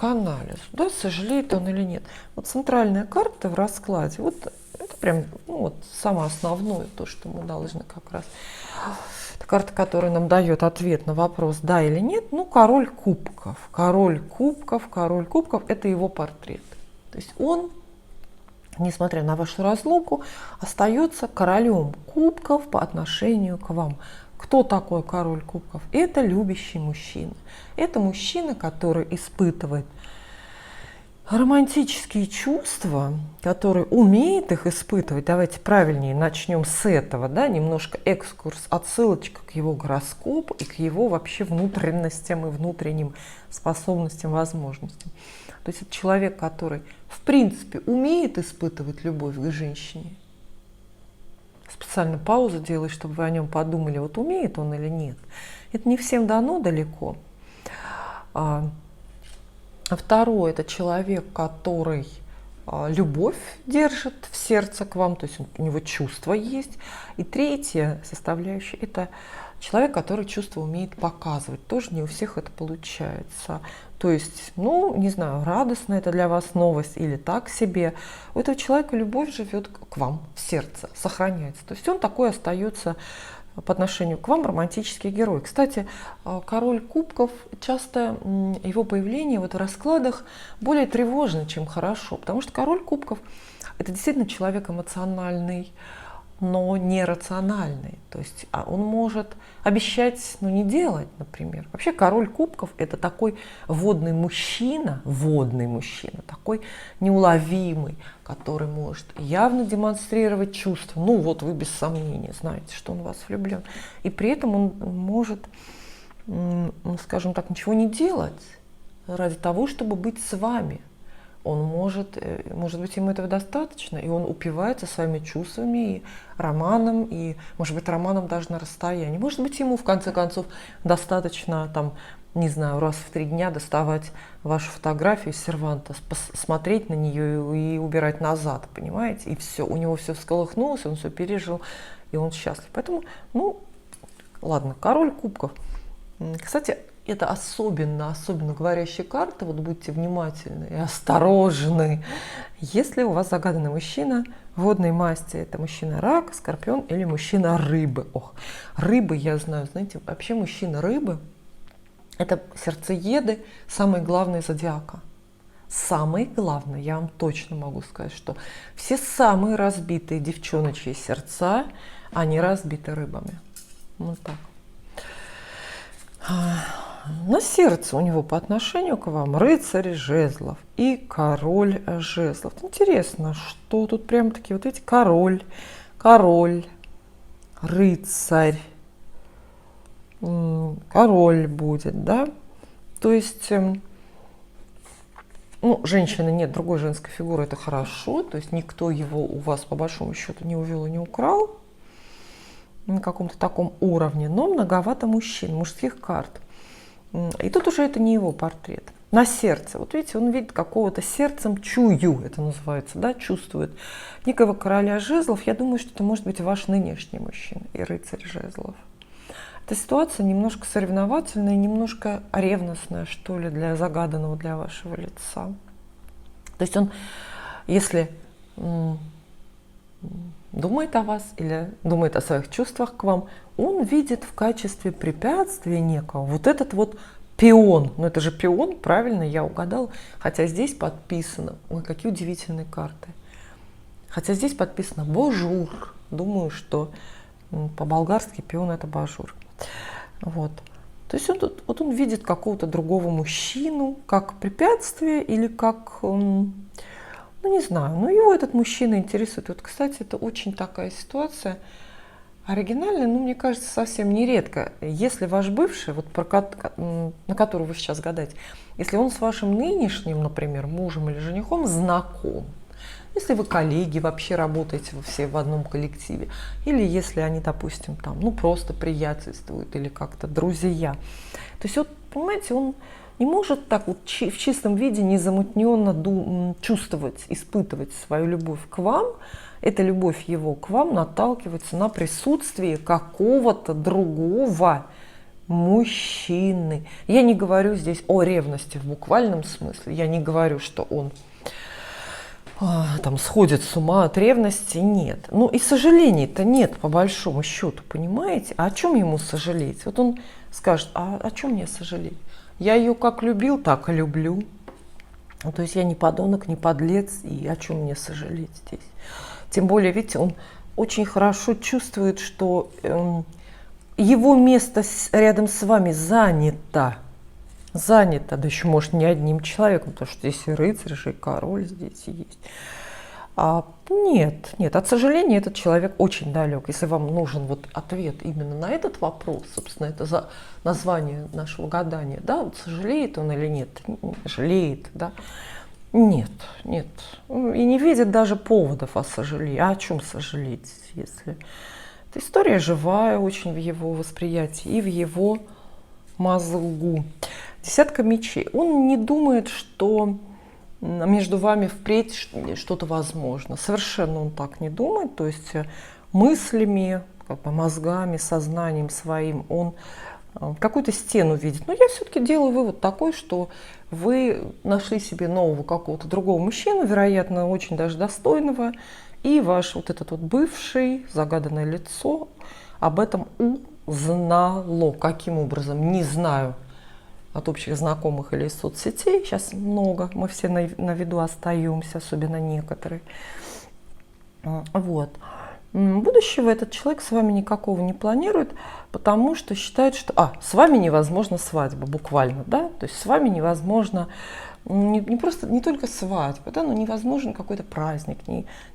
да, сожалеет он или нет. Вот центральная карта в раскладе, вот это прям, ну, вот самое основное, то, что мы должны как раз. карта, которая нам дает ответ на вопрос «да» или «нет», ну, король кубков. Король кубков, король кубков – это его портрет. То есть он, несмотря на вашу разлуку, остается королем кубков по отношению к вам. Кто такой король кубков? Это любящий мужчина. Это мужчина, который испытывает романтические чувства, который умеет их испытывать. Давайте правильнее начнем с этого, да, немножко экскурс, отсылочка к его гороскопу и к его вообще внутренностям и внутренним способностям, возможностям. То есть это человек, который в принципе умеет испытывать любовь к женщине. Специально паузу делаю, чтобы вы о нем подумали, вот умеет он или нет. Это не всем дано далеко. А второе – это человек, который любовь держит в сердце к вам, то есть у него чувства есть. И третья составляющая – это человек, который чувства умеет показывать. Тоже не у всех это получается. То есть, ну, не знаю, радостно это для вас новость или так себе. У этого человека любовь живет к вам в сердце, сохраняется. То есть он такой остается по отношению к вам романтический герой. Кстати, король кубков, часто его появление вот в раскладах более тревожно, чем хорошо, потому что король кубков – это действительно человек эмоциональный, но не рациональный. То есть он может обещать, но не делать, например. Вообще король кубков – это такой водный мужчина, такой неуловимый, который может явно демонстрировать чувства. Ну вот вы без сомнения знаете, что он в вас влюблен. И при этом он может, скажем так, ничего не делать ради того, чтобы быть с вами. Он может быть, ему этого достаточно, и он упивается своими чувствами и романом, и, может быть, романом даже на расстоянии. Может быть, ему, в конце концов, достаточно, там, не знаю, раз в 3 дня доставать вашу фотографию из серванта, смотреть на нее и убирать назад, понимаете? И все, у него все всколыхнулось, он все пережил, и он счастлив. Поэтому, ну, ладно, король кубков. Кстати, это особенно говорящая карта, вот будьте внимательны и осторожны. Если у вас загаданный мужчина водной масти, это мужчина рак, скорпион или мужчина рыбы. Ох, рыбы, я знаю, знаете, вообще мужчина рыбы – это сердцееды, самые главные зодиака. Самые главные, я вам точно могу сказать, что все самые разбитые девчоночьи сердца, они разбиты рыбами. Вот так. На сердце у него по отношению к вам рыцарь жезлов и король жезлов. Интересно, что тут прям такие вот эти король, рыцарь, король будет, да? То есть, ну, женщины нет, другой женской фигуры, это хорошо, то есть никто его у вас по большому счету не увел и не украл на каком-то таком уровне, но многовато мужчин, мужских карт. И тут уже это не его портрет. На сердце. Вот видите, он видит какого-то сердцем чую, это называется, да, чувствует некого короля жезлов. Я думаю, что это может быть ваш нынешний мужчина и рыцарь жезлов. Эта ситуация немножко соревновательная, немножко ревностная, что ли, для загаданного, для вашего лица. То есть он, если думает о вас или думает о своих чувствах к вам, он видит в качестве препятствия некого вот этот вот пион. Ну это же пион, правильно, я угадала. Хотя здесь подписано, ой, какие удивительные карты. Хотя здесь подписано божур. Думаю, что по-болгарски пион это божур. Вот. То есть он видит какого-то другого мужчину как препятствие или как... Ну, не знаю, но его этот мужчина интересует. Вот, кстати, это очень такая ситуация оригинальная, но мне кажется, совсем нередко. Если ваш бывший, вот на которого вы сейчас гадаете, если он с вашим нынешним, например, мужем или женихом знаком, если вы коллеги, вообще работаете вы все в одном коллективе, или если они, допустим, там, ну, просто приятельствуют или как-то друзья, то есть, вот, понимаете, он не может так вот в чистом виде незамутненно чувствовать, испытывать свою любовь к вам. Эта любовь его к вам наталкивается на присутствие какого-то другого мужчины. Я не говорю здесь о ревности в буквальном смысле. Я не говорю, что он там сходит с ума от ревности, нет. Ну и сожалений-то нет, по большому счету, понимаете? А о чем ему сожалеть? Вот он скажет, а о чем мне сожалеть? Я ее как любил, так и люблю. Ну, то есть я не подонок, не подлец, и о чем мне сожалеть здесь? Тем более, видите, он очень хорошо чувствует, что его место рядом с вами занято. Занято, да еще, может, не одним человеком, потому что здесь и рыцарь же, и король здесь есть. Нет, нет, от сожаления этот человек очень далек. Если вам нужен вот ответ именно на этот вопрос, собственно, это за название нашего гадания, да, вот сожалеет он или нет, жалеет, да, нет, нет, и не видит даже поводов о сожалении. А о чем сожалеть, если эта история живая очень в его восприятии и в его мозгу. Десятка мечей. Он не думает, что между вами впредь что-то возможно. Совершенно он так не думает. То есть мыслями, как бы мозгами, сознанием своим он какую-то стену видит. Но я все-таки делаю вывод такой, что вы нашли себе нового какого-то другого мужчину, вероятно, очень даже достойного, и ваш вот этот вот бывший, загаданное лицо об этом узнало. Каким образом? Не знаю. От общих знакомых или из соцсетей. Сейчас много, мы все на виду остаемся, особенно некоторые. Вот. Будущего этот человек с вами никакого не планирует, потому что считает, что с вами невозможна свадьба, буквально, да, то есть с вами невозможно не только свадьба, да, но невозможен какой-то праздник,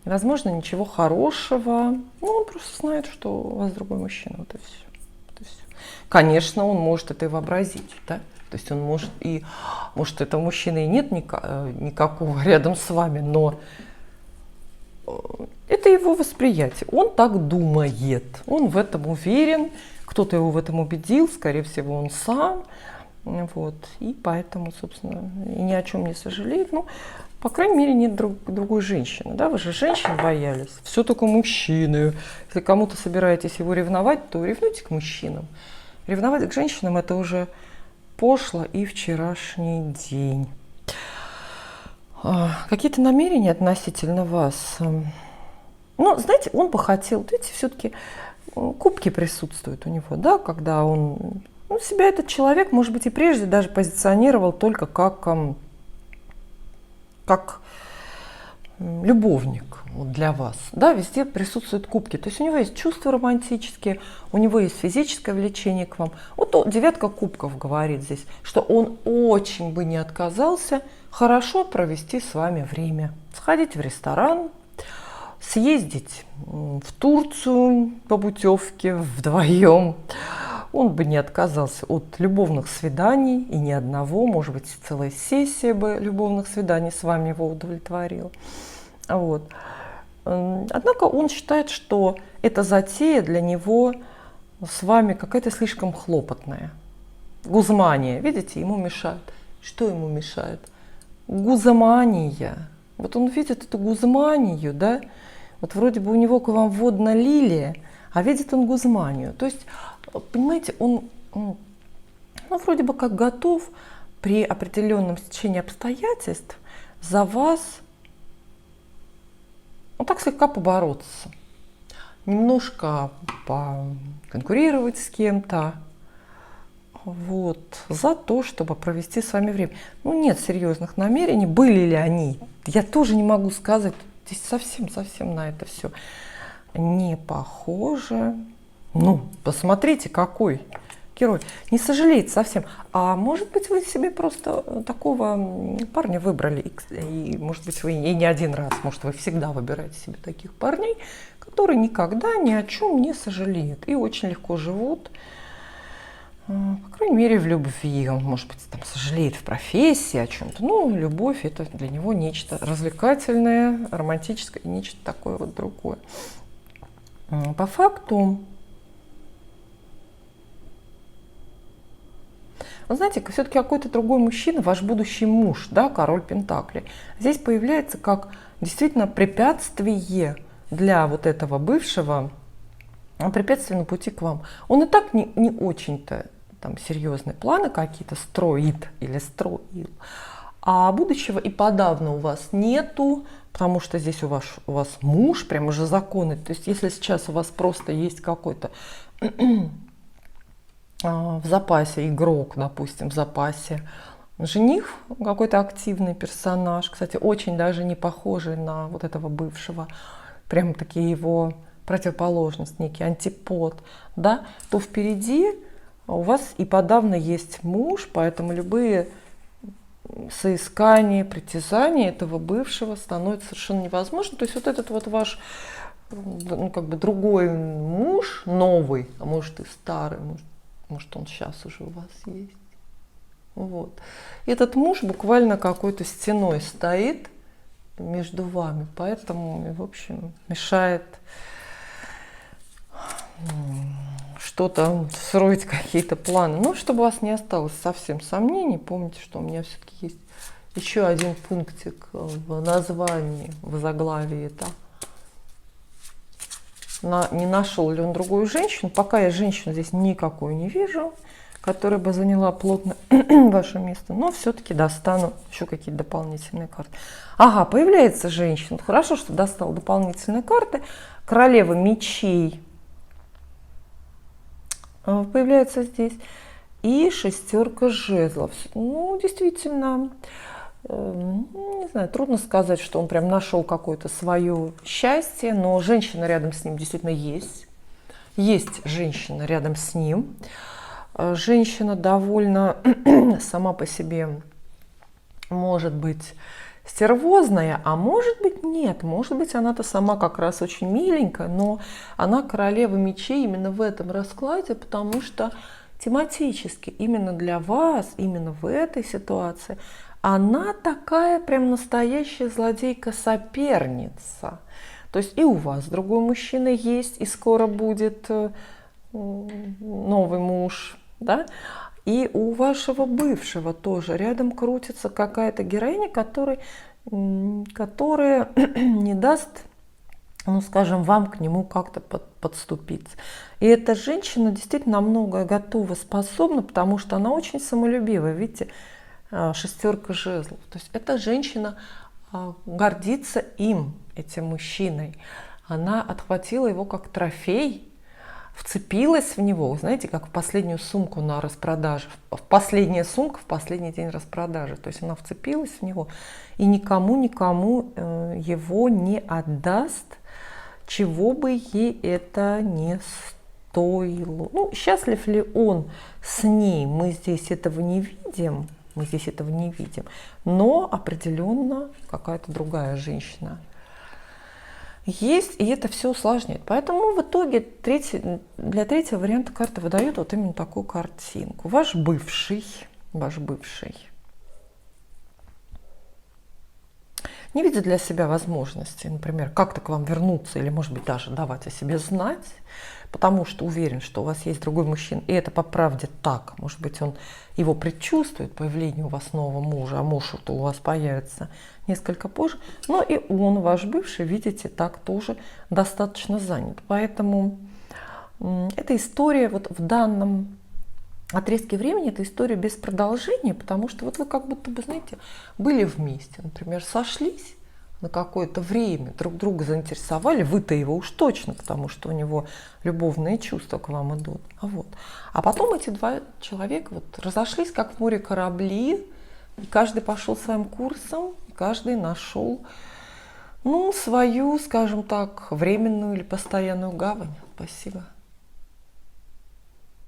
невозможно ничего хорошего. Ну, он просто знает, что у вас другой мужчина, вот и все. Вот и все. Конечно, он может это и вообразить, да. То есть он может этого мужчины и нет никакого рядом с вами, но это его восприятие. Он так думает, он в этом уверен, кто-то его в этом убедил, скорее всего, он сам. Вот. И поэтому, собственно, и ни о чем не сожалеет. Ну, по крайней мере, нет другой женщины. Да? Вы же женщин боялись. Все только мужчины. Если кому-то собираетесь его ревновать, то ревнуйте к мужчинам. Ревновать к женщинам – это уже пошло и вчерашний день. Какие-то намерения относительно вас? Ну, знаете, он бы хотел, видите, все-таки кубки присутствуют у него, да, когда он себя этот человек, может быть, и прежде даже позиционировал только как любовник вот для вас, да, везде присутствуют кубки, то есть у него есть чувства романтические, у него есть физическое влечение к вам. Вот девятка кубков говорит здесь, что он очень бы не отказался хорошо провести с вами время, сходить в ресторан, съездить в Турцию по путевке вдвоем. Он бы не отказался от любовных свиданий, и ни одного, может быть, целая сессия бы любовных свиданий с вами его удовлетворила. Вот. Однако он считает, что эта затея для него с вами какая-то слишком хлопотная. Гузмания, видите, ему мешает. Что ему мешает? Гузмания. Вот он видит эту гузманию, да? Вот вроде бы у него к вам водная лилия, а видит он гузманию. То есть, понимаете, он вроде бы как готов при определенном стечении обстоятельств за вас так слегка побороться, немножко поконкурировать с кем-то, вот, за то, чтобы провести с вами время. Ну, нет серьезных намерений. Были ли они? Я тоже не могу сказать. Здесь совсем на это все не похоже. Ну, посмотрите, какой герой. Не сожалеет совсем. А может быть, вы себе просто такого парня выбрали. И может быть, вы и не один раз, может, вы всегда выбираете себе таких парней, которые никогда ни о чем не сожалеют и очень легко живут. По крайней мере, в любви. Он, может быть, там сожалеет в профессии о чем-то. Но любовь – это для него нечто развлекательное, романтическое и нечто такое вот другое. По факту, вы знаете, все-таки какой-то другой мужчина, ваш будущий муж, да, король Пентаклей, здесь появляется как действительно препятствие для вот этого бывшего, препятствие на пути к вам. Он и так не очень-то там серьезные планы какие-то строит или строил. а будущего и подавно у вас нету, потому что здесь у вас муж, прям уже законный. То есть если сейчас у вас просто есть какой-то в запасе игрок, допустим, в запасе жених, какой-то активный персонаж, кстати, очень даже не похожий на вот этого бывшего, прям таки его противоположность, некий антипод, да, то впереди у вас и подавно есть муж, поэтому любые соискания, притязания этого бывшего становятся совершенно невозможным. То есть вот этот вот ваш, ну, как бы другой муж, новый, а может и старый, может он сейчас уже у вас есть. Вот. Этот муж буквально какой-то стеной стоит между вами, поэтому, в общем, мешает что-то строить, какие-то планы. Ну, чтобы у вас не осталось совсем сомнений, помните, что у меня все-таки есть еще один пунктик в названии, в заглавии. Это не нашел ли он другую женщину. Пока я женщину здесь никакую не вижу, которая бы заняла плотно ваше место. Но все-таки достану еще какие-то дополнительные карты. Ага, появляется женщина. Хорошо, что достал дополнительные карты. Королева мечей появляется здесь. И шестерка жезлов. Ну, действительно, не знаю, трудно сказать, что он прям нашел какое-то свое счастье, но женщина рядом с ним действительно есть. Есть женщина рядом с ним. Женщина довольно сама по себе может быть стервозная, а может быть нет. Может быть, она-то сама как раз очень миленькая, но она королева мечей именно в этом раскладе, потому что тематически именно для вас, именно в этой ситуации, она такая прям настоящая злодейка-соперница. То есть и у вас другой мужчина есть, и скоро будет новый муж, да? И у вашего бывшего тоже рядом крутится какая-то героиня, которая не даст, ну, скажем, вам к нему как-то подступиться. И эта женщина действительно на многое готова, способна, потому что она очень самолюбивая. Видите, шестерка жезлов. То есть эта женщина гордится им, этим мужчиной. Она отхватила его как трофей, вцепилась в него, знаете, как в последнюю сумку на распродаже, в последняя сумка в последний день распродажи. То есть она вцепилась в него и никому его не отдаст, чего бы ей это не стоило. Ну, счастлив ли он с ней, мы здесь этого не видим, но определенно какая-то другая женщина есть, и это все усложняет. Поэтому в итоге для третьего варианта карты выдает вот именно такую картинку. Ваш бывший не видит для себя возможности, например, как-то к вам вернуться или, может быть, даже давать о себе знать, потому что уверен, что у вас есть другой мужчина, и это по правде так. Может быть, он его предчувствует, появление у вас нового мужа, а муж-то у вас появится несколько позже. Но и он, ваш бывший, видите, так тоже достаточно занят. Поэтому эта история вот в данном отрезке времени, это история без продолжения, потому что вот вы как будто бы, знаете, были вместе, например, сошлись на какое-то время, друг друга заинтересовали, вы-то его уж точно, потому что у него любовные чувства к вам идут. А потом эти два человека вот разошлись, как в море корабли, и каждый пошел своим курсом, и каждый нашел, ну, свою, скажем так, временную или постоянную гавань. Спасибо.